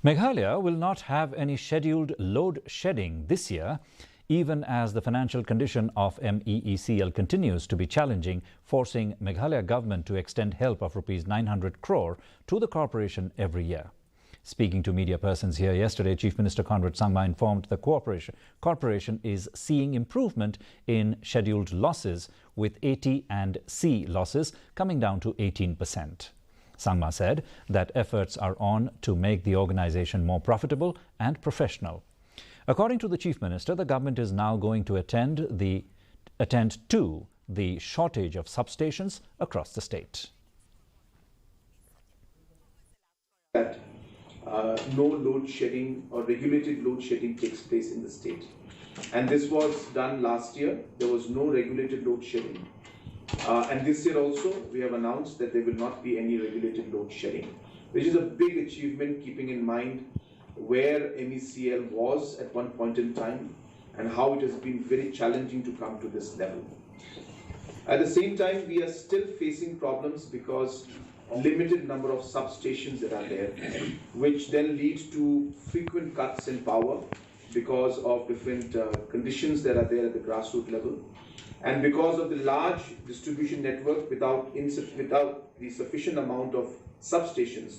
Meghalaya will not have any scheduled load shedding this year, even as the financial condition of MEECL continues to be challenging, forcing Meghalaya government to extend help of Rs 900 crore to the corporation every year. Speaking to media persons here yesterday, Chief Minister Conrad Sangma informed the corporation is seeing improvement in scheduled losses, with AT and C losses coming down to 18%. Sangma said that efforts are on to make the organisation more profitable and professional. According to the Chief Minister, the government is now going to attend to the shortage of substations across the state. That no load shedding or regulated load shedding takes place in the state. And this was done last year. There was no regulated load shedding. And this year also, we have announced that there will not be any regulated load shedding, which is a big achievement, keeping in mind where MECL was at one point in time and how it has been very challenging to come to this level. At the same time, we are still facing problems because limited number of substations that are there, which then lead to frequent cuts in power because of different conditions that are there at the grassroots level. And because of the large distribution network without the sufficient amount of substations,